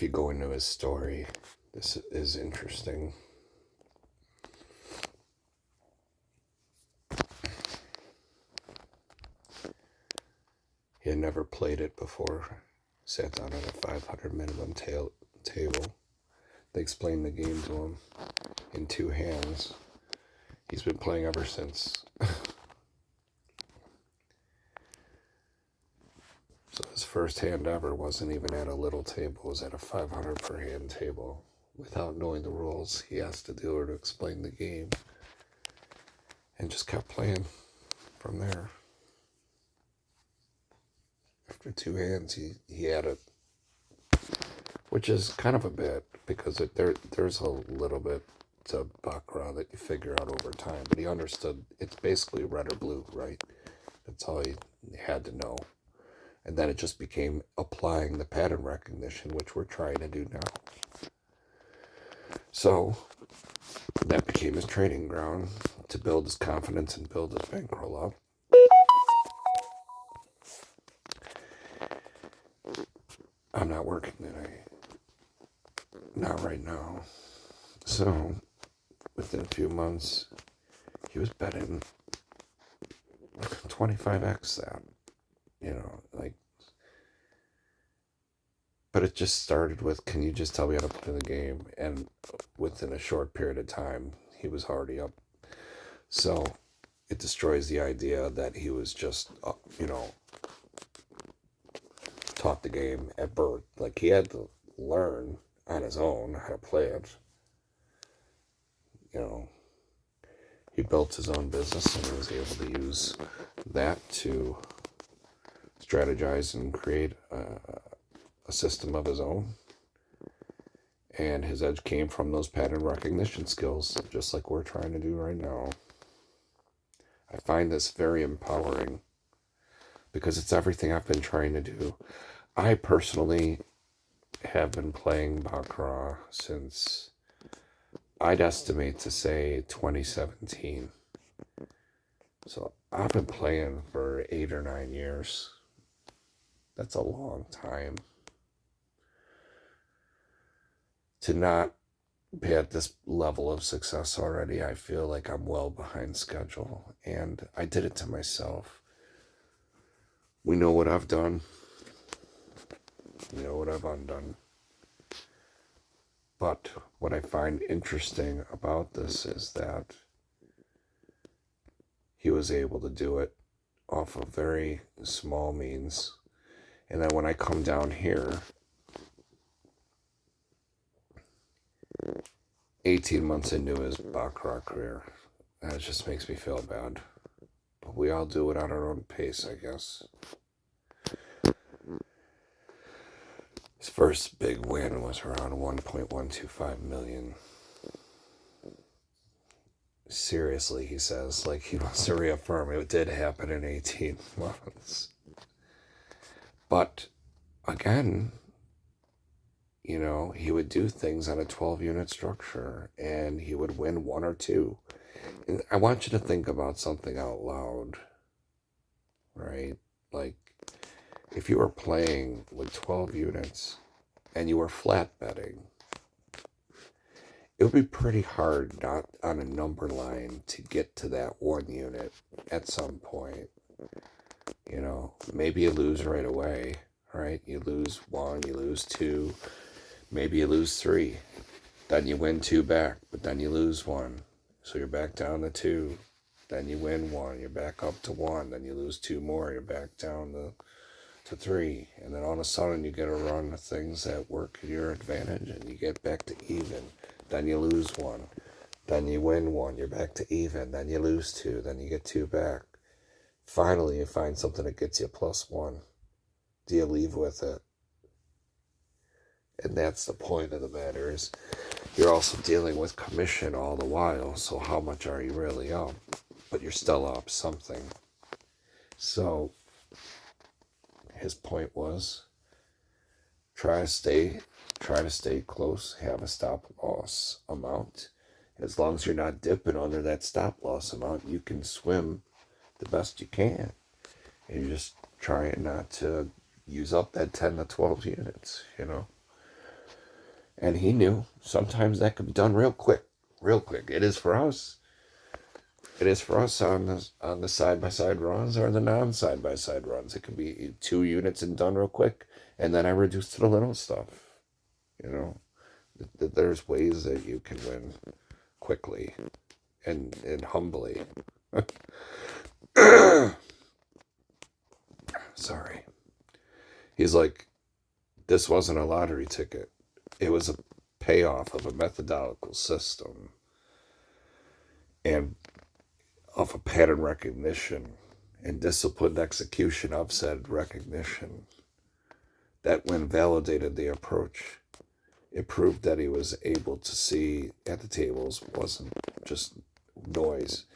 if you go into his story, this is interesting. He had never played it before. Sat down at a 500 minimum table. They explained the game to him in two hands. He's been playing ever since. So his first hand ever wasn't even at a little table. It was at a 500 per hand table. Without knowing the rules, he asked the dealer to explain the game. And just kept playing from there. After two hands, he had it. Which is kind of a bit, because there's a little bit to Baccarat that you figure out over time. But he understood it's basically red or blue, right? That's all he had to know. And then it just became applying the pattern recognition, which we're trying to do now. So that became his training ground to build his confidence and build his bankroll up. I'm not working today. Not right now. So within a few months, he was betting 25x that. But it just started with, can you just tell me how to play the game? And within a short period of time, he was already up. So it destroys the idea that he was just, taught the game at birth. Like, he had to learn on his own how to play it. He built his own business and he was able to use that to strategize and create a system of his own. And his edge came from those pattern recognition skills, just like we're trying to do right now. I find this very empowering because it's everything I've been trying to do. I personally have been playing Baccarat since, I'd estimate to say 2017. So I've been playing for 8 or 9 years. That's a long time. To not be at this level of success already, I feel like I'm well behind schedule. And I did it to myself. We know what I've done. We know what I've undone. But what I find interesting about this is that he was able to do it off of very small means. And then when I come down here, 18 months into his Baccarat career, that just makes me feel bad. But we all do it at our own pace, I guess. His first big win was around 1.125 million. Seriously, he says, like he wants to reaffirm it did happen in 18 months. But again, he would do things on a 12-unit structure and he would win one or two. And I want you to think about something out loud, right? Like, if you were playing with 12 units and you were flat betting, it would be pretty hard not on a number line to get to that 1 unit at some point. Maybe you lose right away, right? You lose 1, you lose 2, maybe you lose 3. Then you win 2 back, but then you lose 1. So you're back down to 2. Then you win 1, you're back up to 1. Then you lose 2 more, you're back down to 3. And then all of a sudden you get a run of things that work to your advantage and you get back to even. Then you lose 1. Then you win 1, you're back to even. Then you lose 2, then you get 2 back. Finally, you find something that gets you +1. Do you leave with it? And that's the point of the matter, is you're also dealing with commission all the while. So how much are you really up? But you're still up something. So his point was, try to stay close, have a stop loss amount. As long as you're not dipping under that stop loss amount, you can swim the best you can. And you're just trying not to use up that 10 to 12 units, And he knew sometimes that could be done real quick, real quick. It is for us. It is for us on the side by side runs or the non side by side runs. It could be 2 units and done real quick, and then I reduce to the little stuff. You know, there's ways that you can win quickly and humbly. Sorry. He's like, this wasn't a lottery ticket. It was a payoff of a methodological system and of a pattern recognition and disciplined execution of said recognition. That when validated the approach, it proved that he was able to see at the tables wasn't just noise.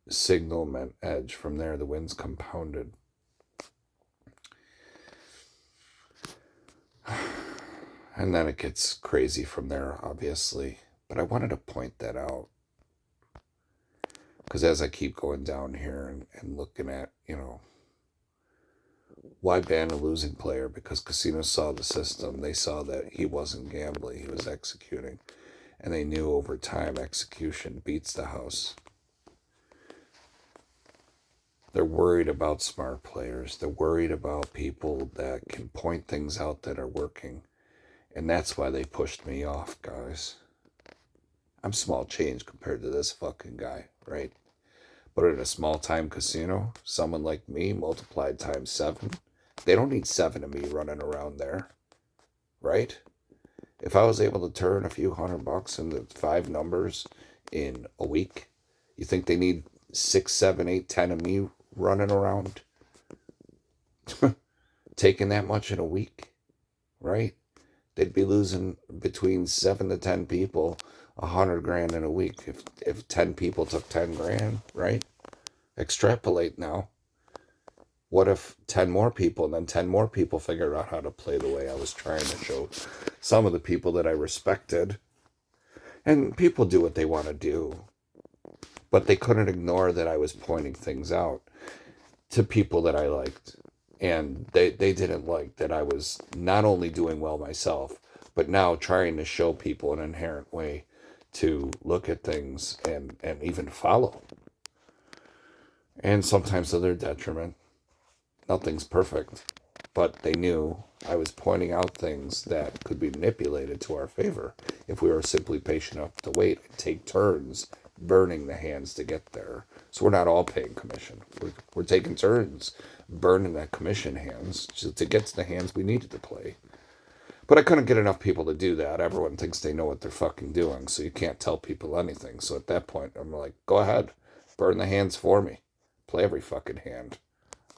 Signal meant edge. From there, the wins compounded. And then it gets crazy from there, obviously. But I wanted to point that out. Because as I keep going down here and looking at, why ban a losing player? Because casinos saw the system. They saw that he wasn't gambling, he was executing. And they knew over time execution beats the house. They're worried about smart players. They're worried about people that can point things out that are working. And that's why they pushed me off, guys. I'm small change compared to this fucking guy, right? But in a small-time casino, someone like me multiplied times 7, they don't need 7 of me running around there, right? If I was able to turn a few $100 into 5 numbers in a week, you think they need 6, 7, 8, 10 of me running around? Taking that much in a week, right? They'd be losing between 7 to 10 people $100,000 in a week if 10 people took 10 grand, right? Extrapolate now. What if 10 more people and then 10 more people figured out how to play the way I was trying to show some of the people that I respected? And people do what they want to do, but they couldn't ignore that I was pointing things out to people that I liked. And they didn't like that I was not only doing well myself, but now trying to show people an inherent way to look at things and even follow. And sometimes to their detriment. Nothing's perfect. But they knew I was pointing out things that could be manipulated to our favor if we were simply patient enough to wait and take turns burning the hands to get there. So we're not all paying commission. We're taking turns burning that commission hands to get to the hands we needed to play. But I couldn't get enough people to do that. Everyone thinks they know what they're fucking doing, so you can't tell people anything. So at that point, I'm like, go ahead, burn the hands for me. Play every fucking hand.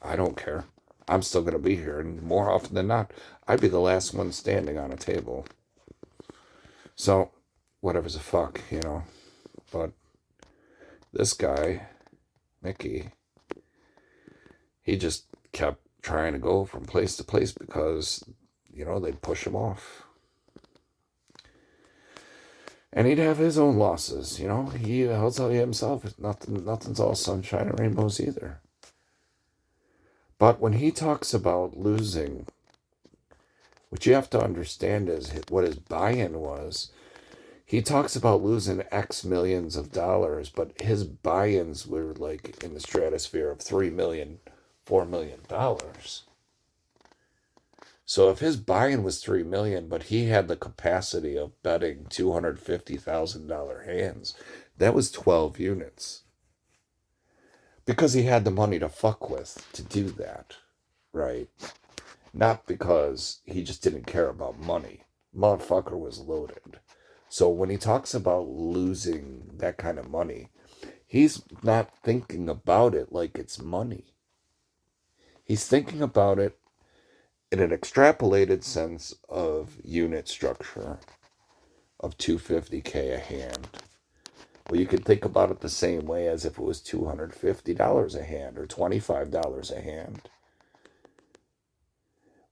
I don't care. I'm still going to be here, and more often than not, I'd be the last one standing on a table. So, whatever's a fuck, But this guy, Mickey, he just kept trying to go from place to place because, they'd push him off. And he'd have his own losses, He'll tell you himself, nothing's all sunshine and rainbows either. But when he talks about losing, what you have to understand is what his buy-in was. He talks about losing X millions of dollars, but his buy-ins were like in the stratosphere of $3 million, $4 million. So if his buy-in was $3 million, but he had the capacity of betting $250,000 hands, that was 12 units. Because he had the money to fuck with to do that, right? Not because he just didn't care about money. Motherfucker was loaded. So when he talks about losing that kind of money, he's not thinking about it like it's money. He's thinking about it in an extrapolated sense of unit structure of $250K a hand. Well, you could think about it the same way as if it was $250 a hand or $25 a hand.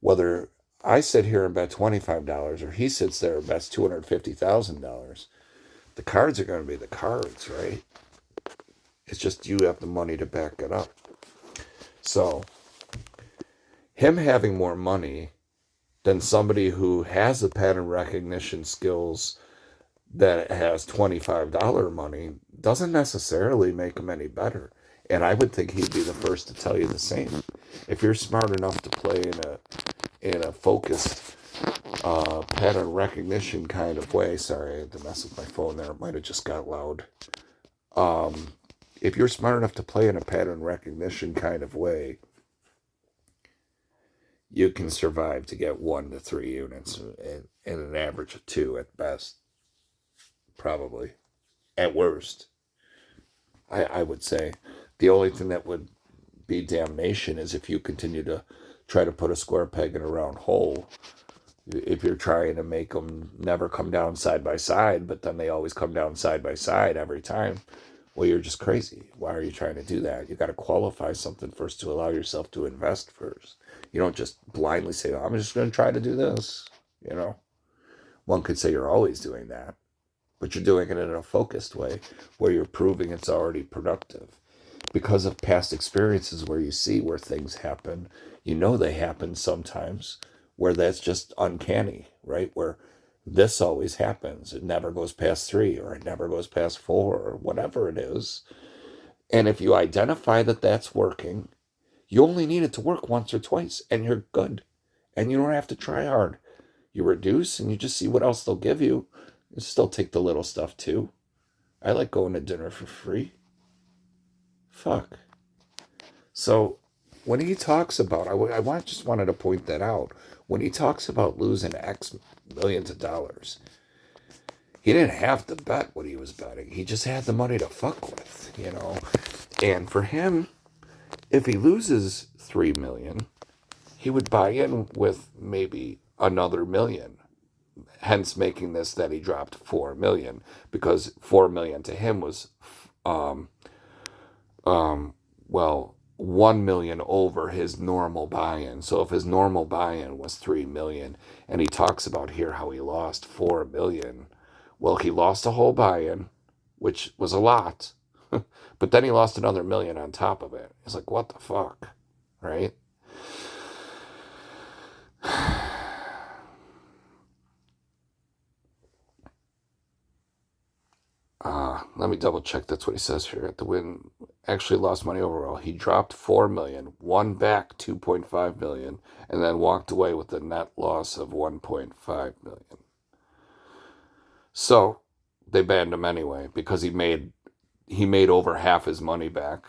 Whether I sit here and bet $25 or he sits there and bets $250,000, the cards are going to be the cards, right? It's just you have the money to back it up. So, him having more money than somebody who has the pattern recognition skills that has $25 money doesn't necessarily make him any better. And I would think he'd be the first to tell you the same. If you're smart enough to play in a focused pattern recognition kind of way. Sorry, I had to mess with my phone there. It might have just got loud. If you're smart enough to play in a pattern recognition kind of way, you can survive to get 1 to 3 units and an average of 2 at best. Probably. At worst. I would say. The only thing that would be damnation is if you continue to try to put a square peg in a round hole. If you're trying to make them never come down side by side, but then they always come down side by side every time, well, you're just crazy. Why are you trying to do that? You got to qualify something first to allow yourself to invest first. You don't just blindly say, oh, I'm just going to try to do this. You know, one could say you're always doing that, but you're doing it in a focused way where you're proving it's already productive. Because of past experiences where you see where things happen, you know they happen sometimes, where that's just uncanny, right? Where this always happens. It never goes past 3 or it never goes past 4 or whatever it is. And if you identify that that's working, you only need it to work once or twice and you're good. And you don't have to try hard. You reduce and you just see what else they'll give you. You still take the little stuff too. I like going to dinner for free. Fuck. So when he talks about, just wanted to point that out. When he talks about losing X millions of dollars, he didn't have to bet what he was betting. He just had the money to fuck with, you know. And for him, if he loses 3 million, he would buy in with maybe another million. Hence making this that he dropped 4 million, because 4 million to him was well, 1 million over his normal buy-in. So if his normal buy-in was 3 million, and he talks about here how he lost 4 million, well, he lost a whole buy-in, which was a lot, but then he lost another million on top of it. It's like, what the fuck, right? Let me double check. That's what he says here. At the win, actually lost money overall. He dropped 4 million, won back 2.5 million, and then walked away with a net loss of 1.5 million. So they banned him anyway because he made over half his money back.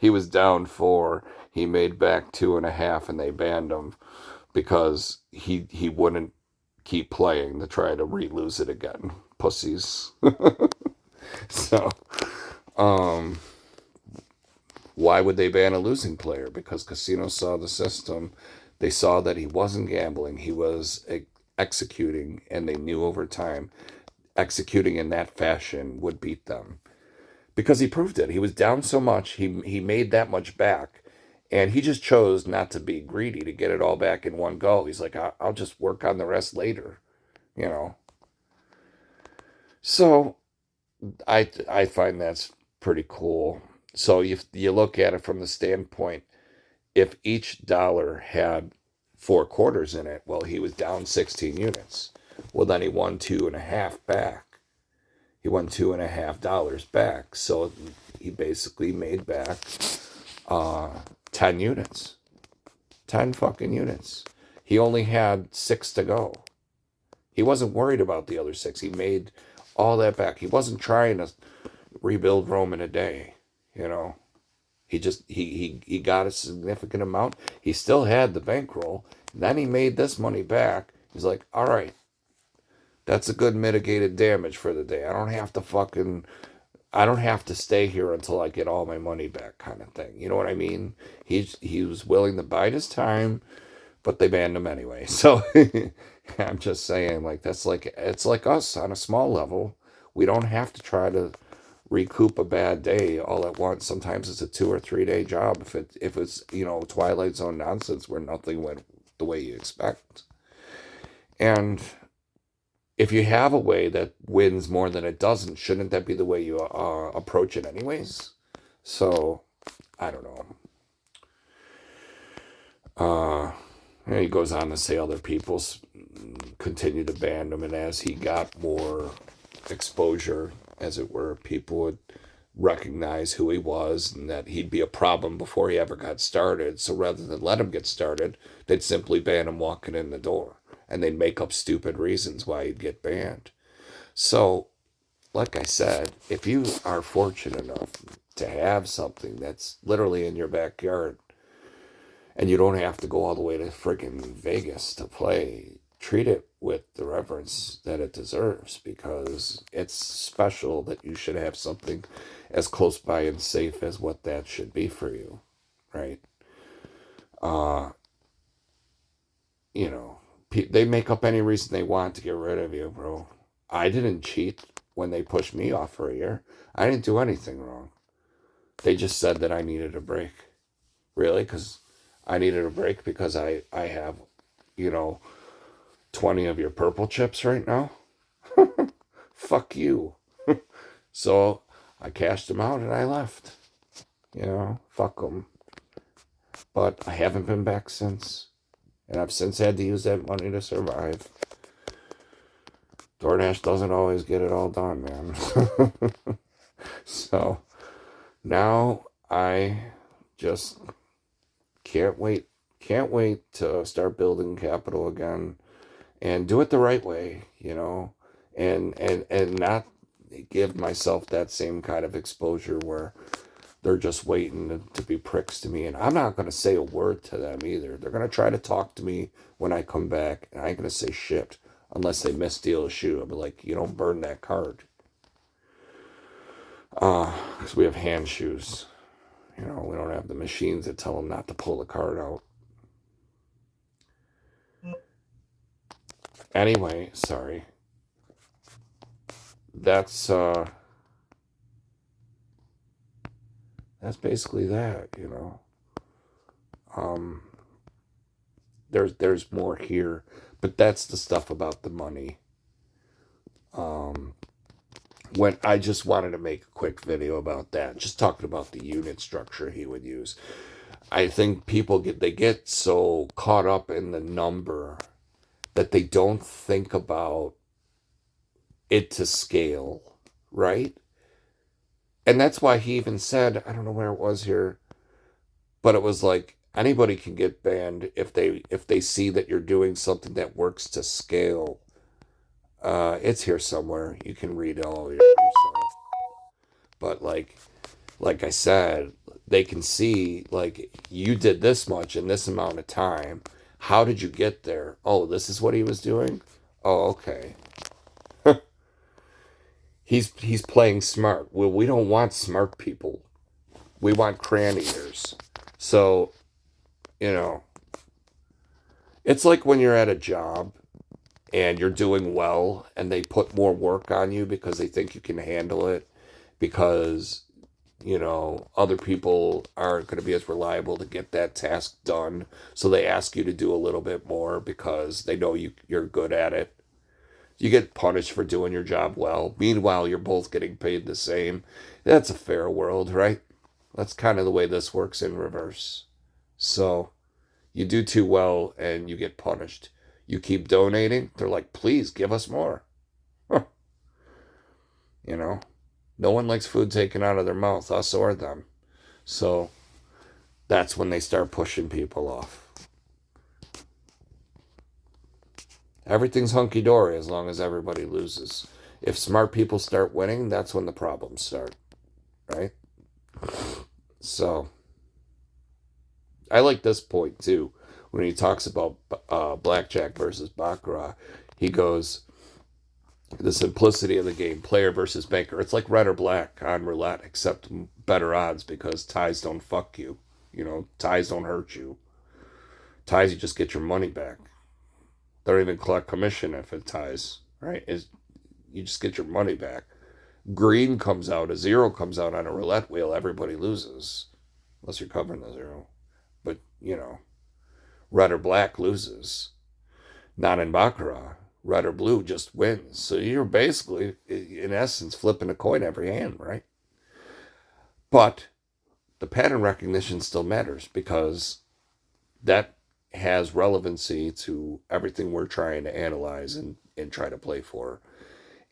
He was down 4. He made back 2.5, and they banned him because he wouldn't keep playing to try to re-lose it again. Pussies. So, why would they ban a losing player? Because casinos saw the system. They saw that he wasn't gambling. He was executing, and they knew over time executing in that fashion would beat them. Because he proved it. He was down so much, he made that much back. And he just chose not to be greedy to get it all back in one go. He's like, I'll just work on the rest later, you know. So I find that's pretty cool. So you look at it from the standpoint, if each dollar had 4 quarters in it, well, he was down 16 units. Well, then he won 2.5 back. He won $2.5 back. So he basically made back 10 units. 10 fucking units. He only had 6 to go. He wasn't worried about the other 6. He made all that back. He wasn't trying to rebuild Rome in a day, you know. He just he got a significant amount. He still had the bankroll. Then he made this money back. He's like, all right, that's a good mitigated damage for the day. I don't have to stay here until I get all my money back, kind of thing. You know what I mean? He was willing to bide his time, but they banned him anyway. So I'm just saying, like, it's like us on a small level. We don't have to try to recoup a bad day all at once. Sometimes it's a 2 or 3 day job if it's Twilight Zone nonsense where nothing went the way you expect. And if you have a way that wins more than it doesn't, shouldn't that be the way you approach it anyways? So I don't know. And he goes on to say other people continue to ban him, and as he got more exposure, as it were, people would recognize who he was and that he'd be a problem before he ever got started. So rather than let him get started, they'd simply ban him walking in the door, and they'd make up stupid reasons why he'd get banned. So, like I said, if you are fortunate enough to have something that's literally in your backyard and you don't have to go all the way to friggin' Vegas to play, treat it with the reverence that it deserves, because it's special that you should have something as close by and safe as what that should be for you, right? Uh, you know, they make up any reason they want to get rid of you, bro. I didn't cheat when they pushed me off for a year. I didn't do anything wrong. They just said that I needed a break. Really? Because I needed a break because I have, you know, 20 of your purple chips right now? Fuck you. So I cashed them out and I left. You know, fuck them. But I haven't been back since. And I've since had to use that money to survive. DoorDash doesn't always get it all done, man. So now I just can't wait. Can't wait to start building capital again and do it the right way, you know, and not give myself that same kind of exposure where they're just waiting to be pricks to me. And I'm not going to say a word to them either. They're going to try to talk to me when I come back, and I ain't going to say shit unless they misdeal a shoe. I'll be like, you don't burn that card. Because we have hand shoes. You know, we don't have the machines that tell them not to pull the card out. Anyway, sorry. That's basically that, you know. There's more here, but that's the stuff about the money. When I just wanted to make a quick video about that, just talking about the unit structure he would use. I think people get so caught up in the number that they don't think about it to scale, right? And that's why he even said, I don't know where it was here, but it was like anybody can get banned if they see that you're doing something that works to scale. It's here somewhere. You can read it all yourself. But like I said, they can see like you did this much in this amount of time. How did you get there? Oh, this is what he was doing? Oh, okay. He's playing smart. Well, we don't want smart people. We want crayon eaters. So, you know, it's like when you're at a job and you're doing well and they put more work on you because they think you can handle it, because, you know, other people aren't going to be as reliable to get that task done. So they ask you to do a little bit more because they know you're good at it. You get punished for doing your job well. Meanwhile, you're both getting paid the same. That's a fair world, right? That's kind of the way this works in reverse. So you do too well and you get punished. You keep donating, they're like, please give us more. Huh. You know, no one likes food taken out of their mouth, us or them. So that's when they start pushing people off. Everything's hunky-dory as long as everybody loses. If smart people start winning, that's when the problems start, right? So I like this point too. When he talks about blackjack versus baccarat, he goes, the simplicity of the game, player versus banker. It's like red or black on roulette, except better odds because ties don't fuck you. You know, ties don't hurt you. Ties, you just get your money back. They don't even collect commission if it ties, right? You just get your money back. Green comes out, a zero comes out on a roulette wheel, everybody loses. Unless you're covering the zero. But, you know, red or black loses. Not in baccarat. Red or blue just wins. So you're basically, in essence, flipping a coin every hand, right? But the pattern recognition still matters because that has relevancy to everything we're trying to analyze and try to play for.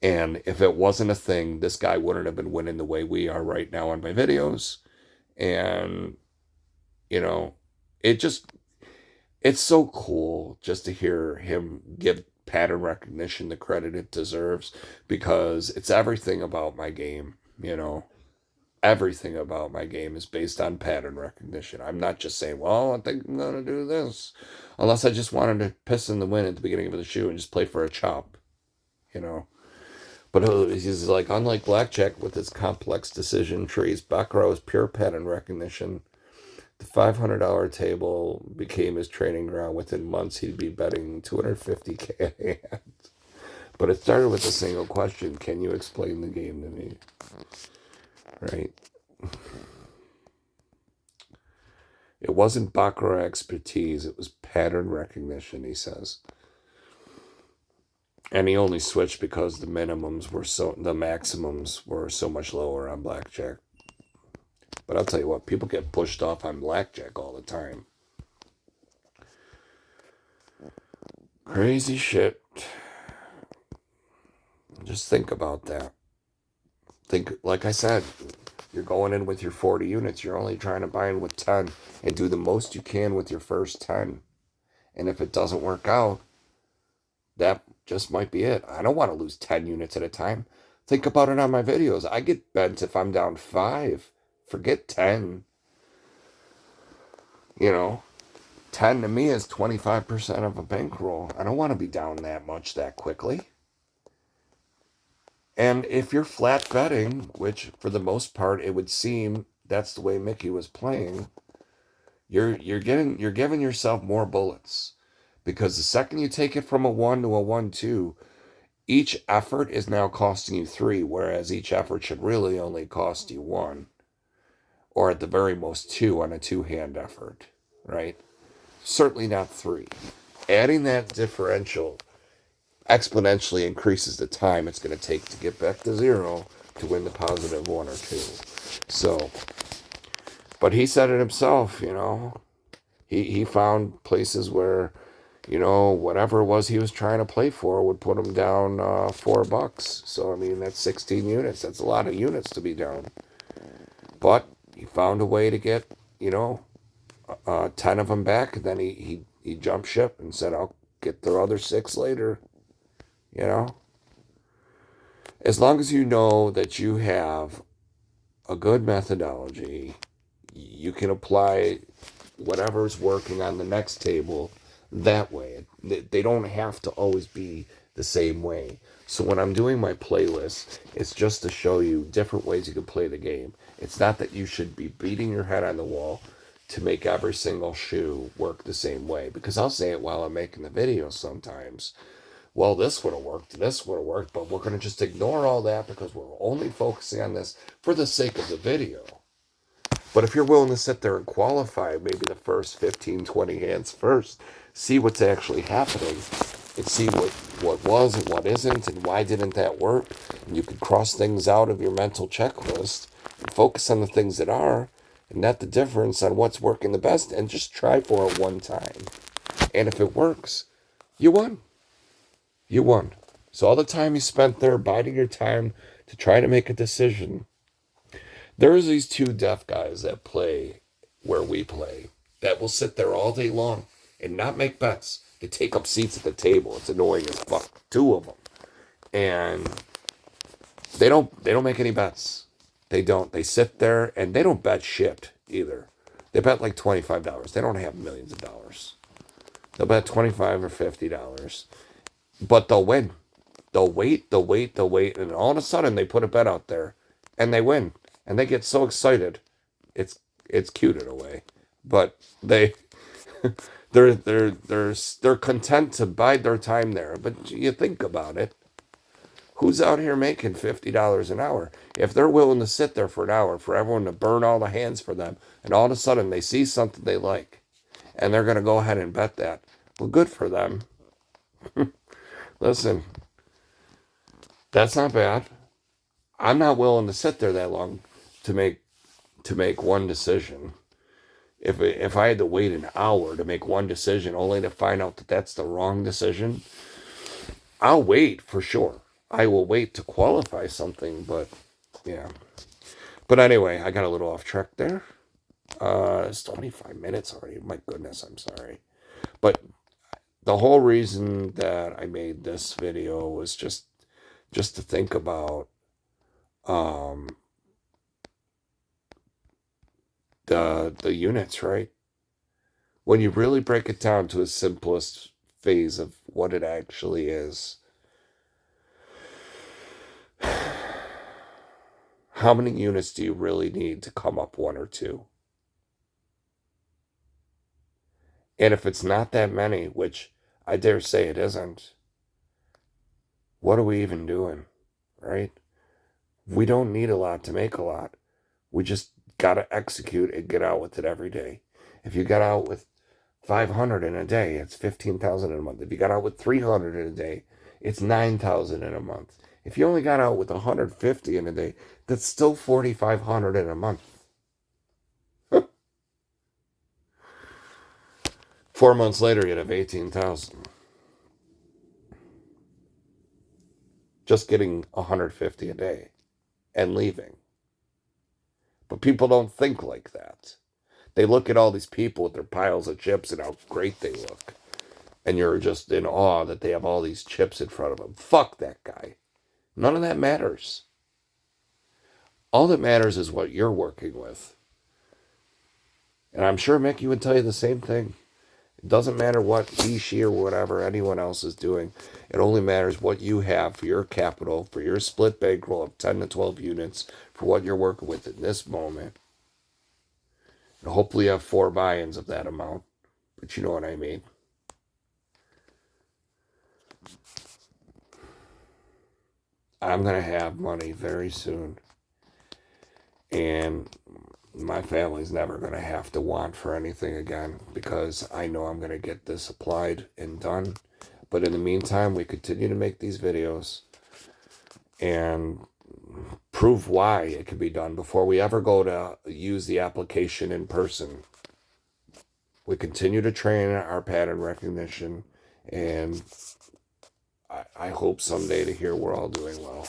And if it wasn't a thing, this guy wouldn't have been winning the way we are right now on my videos. And, you know, it just, it's so cool just to hear him give pattern recognition the credit it deserves, because it's everything about my game, you know. Everything about my game is based on pattern recognition. I'm not just saying, well, I think I'm going to do this. Unless I just wanted to piss in the wind at the beginning of the shoe and just play for a chop, you know. But he's like, unlike blackjack with its complex decision trees, Baccarat is pure pattern recognition. The $500 table became his training ground. Within months, he'd be betting 250K a hand. But it started with a single question: can you explain the game to me? Right? It wasn't Baccarat expertise, it was pattern recognition, he says. And he only switched because the maximums were so much lower on blackjack. But I'll tell you what, people get pushed off on blackjack all the time. Crazy shit. Just think about that. Think, like I said, you're going in with your 40 units. You're only trying to buy in with 10 and do the most you can with your first 10. And if it doesn't work out, that just might be it. I don't want to lose 10 units at a time. Think about it on my videos. I get bent if I'm down 5. Forget 10. You know, 10 to me is 25% of a bankroll. I don't want to be down that much that quickly. And if you're flat betting, which for the most part it would seem that's the way Mickey was playing, you're giving yourself more bullets, because the second you take it from a 1 to a 1-2, each effort is now costing you 3, whereas each effort should really only cost you 1, or at the very most 2 on a 2-hand effort, right? Certainly not 3. Adding that differential exponentially increases the time it's going to take to get back to 0 to win the positive 1 or 2. So, but he said it himself, you know. He found places where, you know, whatever it was he was trying to play for would put him down $4. So, I mean, that's 16 units. That's a lot of units to be down. But he found a way to get, you know, 10 of them back. And then he jumped ship and said, I'll get the other 6 later. You know? As long as you know that you have a good methodology, you can apply whatever's working on the next table that way. They don't have to always be the same way. So when I'm doing my playlist, it's just to show you different ways you can play the game. It's not that you should be beating your head on the wall to make every single shoe work the same way. Because I'll say it while I'm making the video sometimes. Well, this would have worked, but we're going to just ignore all that because we're only focusing on this for the sake of the video. But if you're willing to sit there and qualify maybe the first 15, 20 hands first, see what's actually happening, and see what was and what isn't, and why didn't that work, and you can cross things out of your mental checklist and focus on the things that are, and net the difference on what's working the best, and just try for it one time. And if it works, you won. You won. So all the time you spent there biding your time to try to make a decision. There's these 2 deaf guys that play where we play that will sit there all day long and not make bets. They take up seats at the table. It's annoying as fuck. 2 of them. And they don't make any bets. They don't. They sit there and they don't bet shit either. They bet like $25. They don't have millions of dollars. They'll bet $25 or $50. But they'll win. They'll wait, and all of a sudden they put a bet out there, and they win, and they get so excited. It's cute in a way, but they're content to bide their time there. But you think about it, who's out here making $50 an hour? If they're willing to sit there for an hour, for everyone to burn all the hands for them, and all of a sudden they see something they like, and they're going to go ahead and bet that, well, good for them. Listen, that's not bad. I'm not willing to sit there that long to make one decision. If I had to wait an hour to make one decision only to find out that that's the wrong decision, I'll wait for sure. I will wait to qualify something, but yeah. But anyway, I got a little off track there. It's 25 minutes already. My goodness, I'm sorry. But the whole reason that I made this video was just to think about the units, right? When you really break it down to its simplest phase of what it actually is, how many units do you really need to come up one or two? And if it's not that many, which I dare say it isn't, what are we even doing, right? We don't need a lot to make a lot. We just got to execute and get out with it every day. If you got out with 500 in a day, it's 15,000 in a month. If you got out with 300 in a day, it's 9,000 in a month. If you only got out with 150 in a day, that's still 4,500 in a month. 4 months later, you'd have 18,000. Just getting 150 a day and leaving. But people don't think like that. They look at all these people with their piles of chips and how great they look. And you're just in awe that they have all these chips in front of them. Fuck that guy. None of that matters. All that matters is what you're working with. And I'm sure Mickey would tell you the same thing. It doesn't matter what he, she, or whatever anyone else is doing. It only matters what you have for your capital, for your split bankroll of 10 to 12 units, for what you're working with in this moment. And hopefully you have 4 buy-ins of that amount. But you know what I mean. I'm going to have money very soon. And my family's never going to have to want for anything again because I know I'm going to get this applied and done. But in the meantime, we continue to make these videos and prove why it can be done before we ever go to use the application in person. We continue to train our pattern recognition, and I hope someday to hear we're all doing well.